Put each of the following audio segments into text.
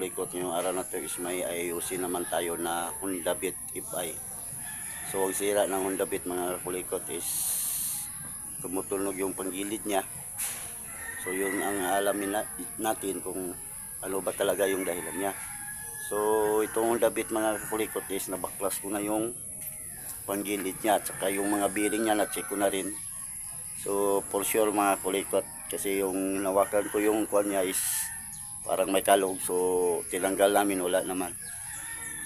kulikot, yung araw na to is may ayusin naman tayo na Honda Beat FI. So ang sira ng Honda Beat mga kulikot is tumutunog yung panggilid niya. So yun ang alamin natin kung ano ba talaga yung dahilan niya. So itong Honda Beat mga kulikot is nabaklas ko na yung panggilid niya at saka yung mga bearing niya na check ko na rin. So for sure mga kulikot, kasi yung nawakan ko yung kuan niya is parang may kalog, so tinanggal namin, wala naman.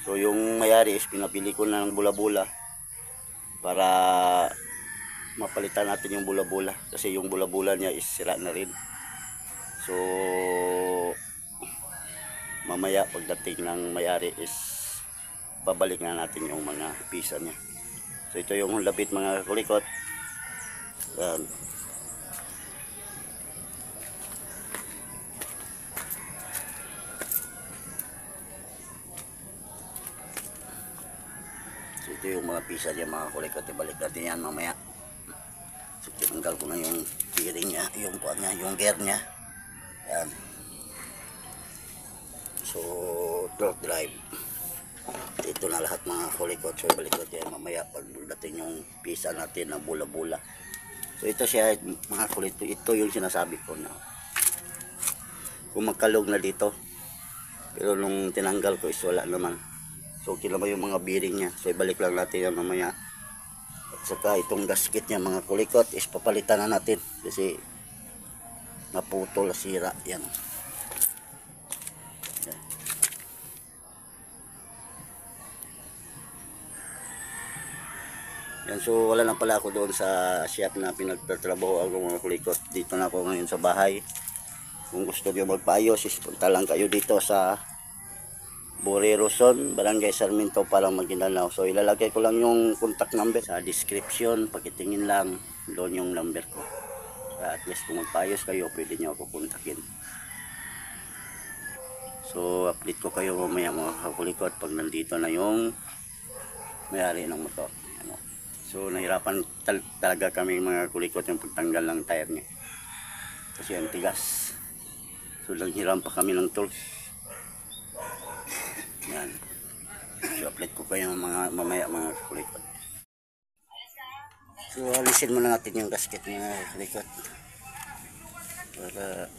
So yung mayari is pinapili ko na ng bula-bula para mapalitan natin yung bula-bula, kasi yung bula-bula niya is sira na rin. So mamaya pagdating ng mayari is babalik na natin yung mga pisa niya. So ito yung Honda Beat mga kulikot. So ito yung mga pisa niya mga kulikot, ibalik natin yan mamaya. So tinanggal ko na yung bearing niya, yung puan niya, yung gear niya. Yan. So torque drive, ito na lahat mga kulikot. So ibalik natin yan mamaya pagdating yung pisa natin na bula-bula. So ito siya mga kulikot, ito yung sinasabi ko na kung magkalog na dito, pero nung tinanggal ko is wala naman. So kilala yung mga bearing niya, so ibalik lang natin yan mamaya. At saka itong gasket niya mga kulikot is papalitan na natin kasi naputol, sira yan. Yan, so wala lang pala ako doon sa shop na pinagtatrabaho ako mga kulikot. Dito na ako ngayon sa bahay. Kung gusto niyo magpaayos, punta lang kayo dito sa Borrero Son, Barangay Sarmiento, parang Maguindanao. So ilalagay ko lang yung contact number sa description, pakitingin lang doon yung number ko. At least kung magpaayos kayo, pwede niyo ako kontakin. So update ko kayo mamaya mga kulikot pag nandito na yung may-ari ng motor. So nahirapan talaga kami mga kulikot yung pagtanggal ng tire niya kasi ang tigas. So naghiram pa kami ng tools. Yan. So update ko kayo mamaya mga kulikot. So alisin muna natin yung gasket mga kulikot para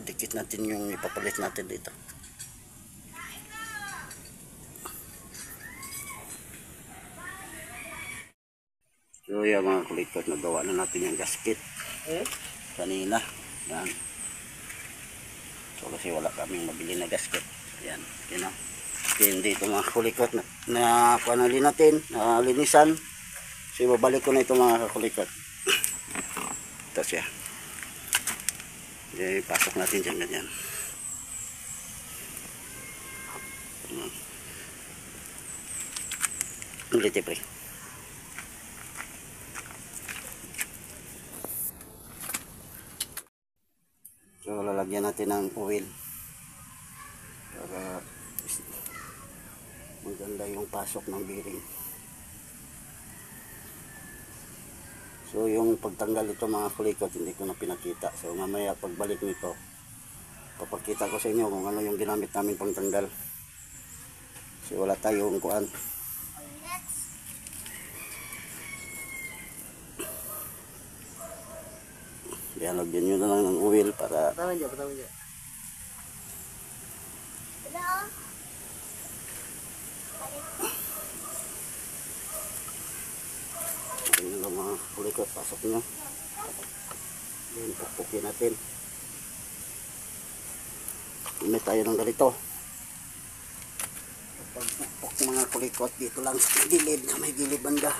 dikit natin yung ipapalit natin dito. So yan mga kulikot, nagawa na natin yung gasket kanina. Yan. So kasi wala kaming mabili na gasket. Yan, you know. Then dito mga kulikot na panali natin, na linisan. So ibabalik ko na ito mga kulikot. Ito siya. Okay, pasok natin dyan ganyan. Ulit pre. So lalagyan natin ng oil para maganda yung pasok ng bearing. So yung pagtanggal ito mga kulikot hindi ko na pinakita. So mamaya pagbalik nito papakita ko sa inyo kung ano yung ginamit namin pang tanggal. So wala tayong kuan. Yan, lagyan nyo na lang ng oil para Patawin dyan. Yan lang mga kulikot, pasok nyo. Yan, pukpukin natin. Gamit tayo ng ganito. Pagpukpok mga kulikot dito lang sa gilid, na may gilid banda.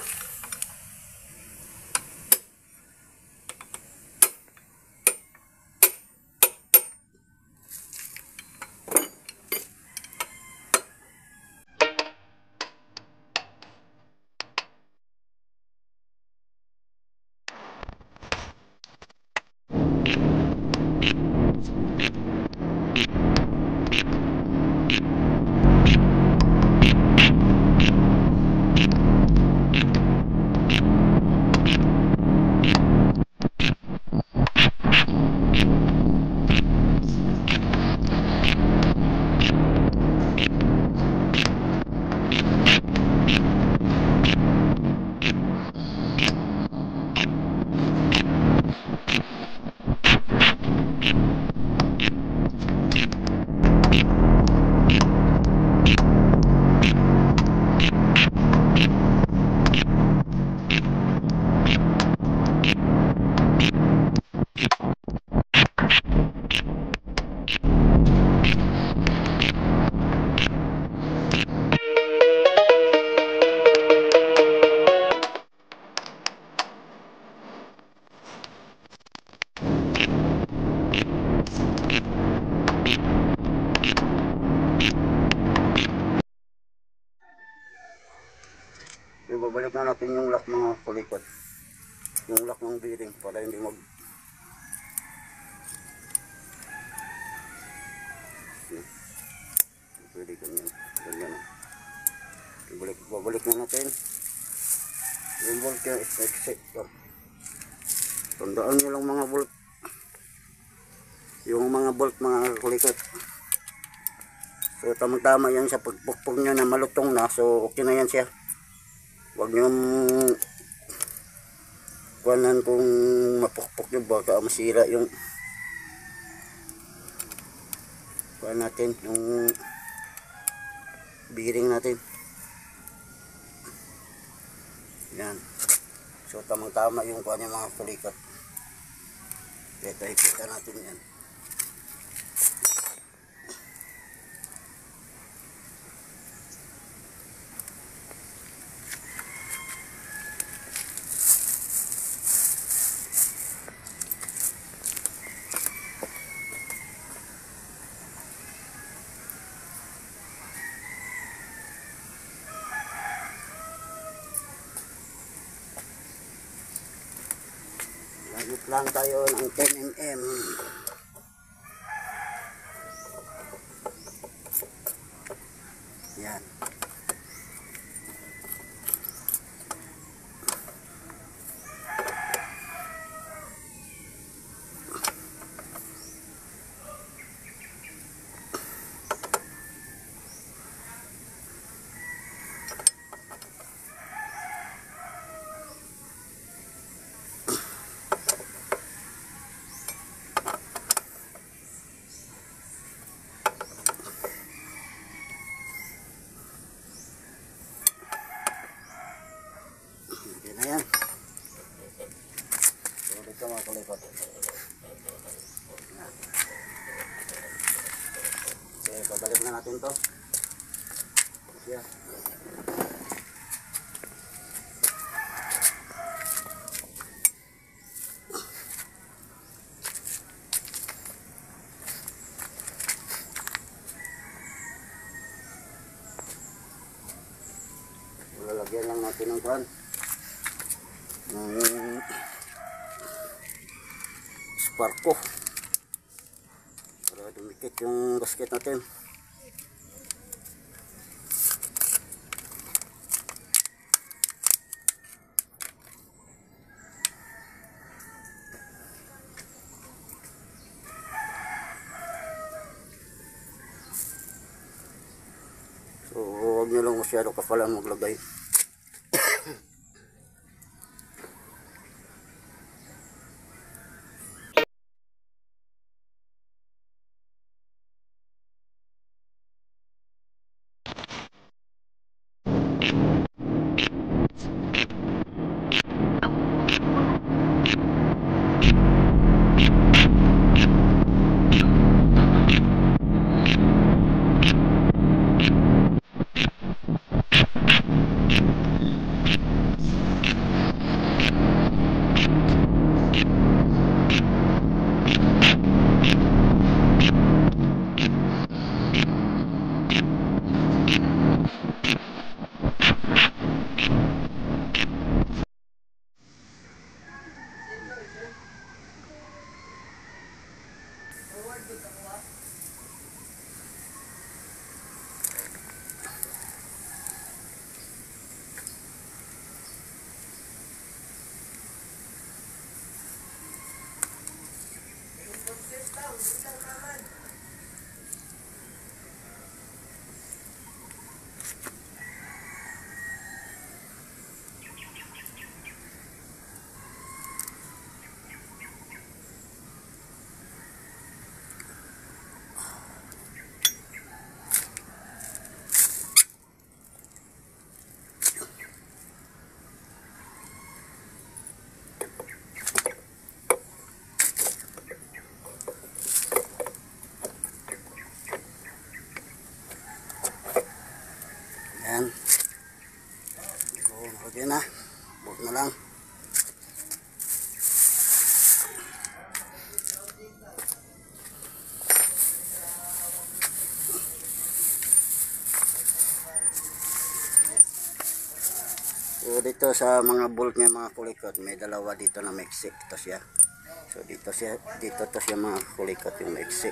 babalik na natin yung lock mga kulikot. Yung lock ng bearing para hindi mag pwede ganyan. Ganyan. Babalik na natin. Yung bolt yung exit. Tandaan nyo lang mga bolt. Yung mga bolt mga kulikot. So tamang-tama yan sa pagpukpok nyo na malutong na. So okay na yan siya. Huwag nyo kuhanan kung mapukpok nyo baka masira yung kuhan natin yung bearing natin. Yan. So tamang-tama yung kuhan yung mga kulikot. Ito ikita natin yan. Lagit lang tayo ng 10mm. Yan. Ayan. So, dito mga kulikot. So, babalik na natin to. Yeah. Lalagyan lang natin ng pan. Spark ko para dumikit yung gasket natin. So huwag nyo lang masyado kapalan maglagay. So dito sa mga bolt niya mga kulikot, may dalawa dito na maiksi. Ito siya. So dito to siya mga kulikot yung maiksi.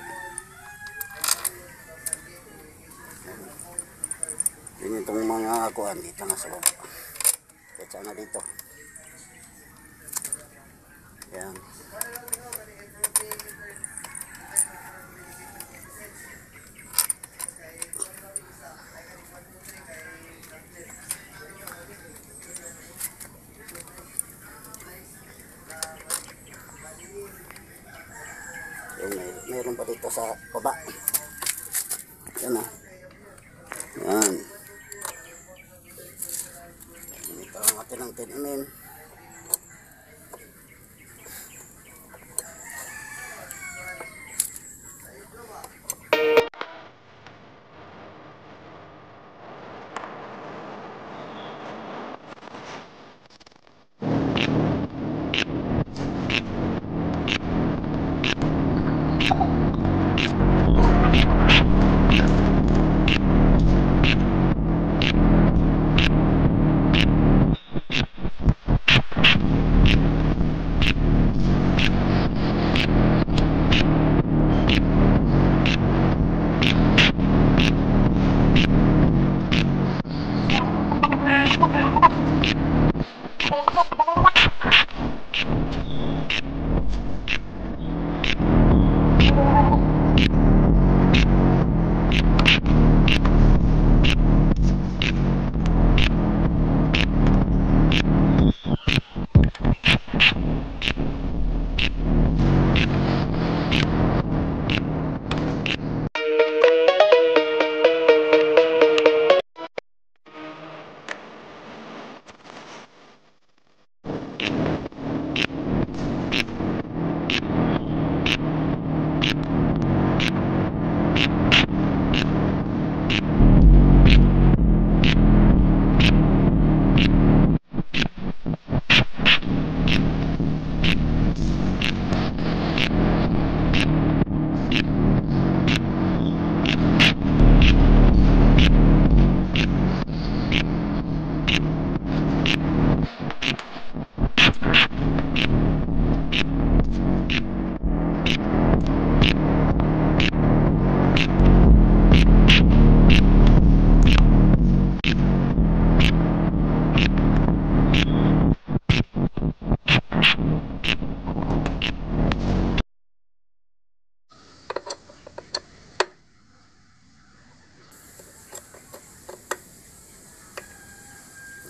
Yun itong mga kuhan dito na sa baba. Kahit sana dito. Yan. Meron pa dito sa baba. Yan o. Yan. Ito ang atin ng 10 mm.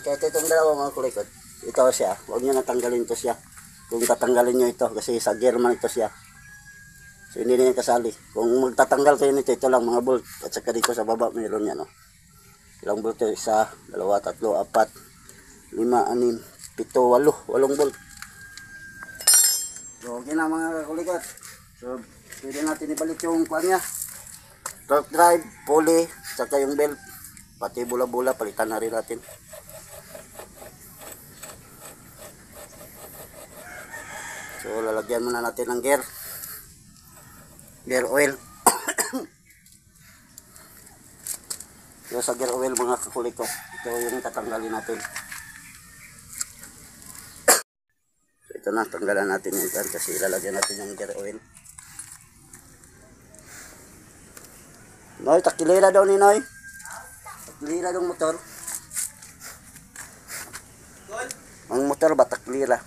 Kahit itong dalawa mga kulikot, ito siya, huwag nyo natanggalin ito siya. Kung tatanggalin nyo ito, kasi sa German ito siya. So hindi na yan kasali. Kung magtatanggal kayo nito, ito lang mga bolt. At saka dito sa baba, mayroon yan. Ilang bolt ito? 1, 2, 3, 4, 5, 6, 7, 8 bolt. So okay na mga kulikot. So pwede natin ibalik yung kuhan niya. Torque drive, pulley, saka yung belt. Pati bula-bula, palitan na rin natin. So lalagyan muna natin ng gear oil. So sa gear oil mga kakulikot, ito yung tatanggalin natin. So ito na, tanggalan natin yung gear kasi lalagyan natin yung gear oil. Noy, takilera daw ni Noy. Takilera daw motor. Ang motor ba taklira?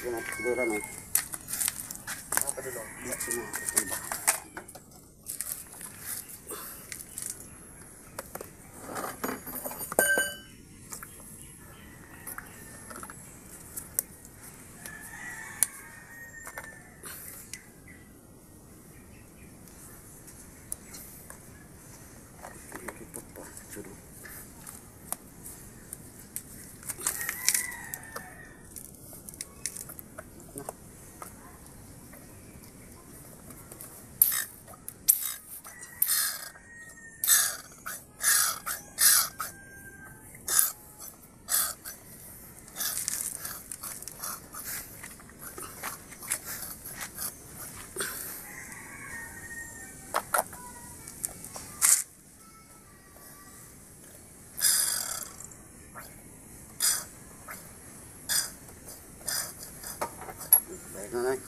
Yan ang taklira na. Ya, semua. nanay.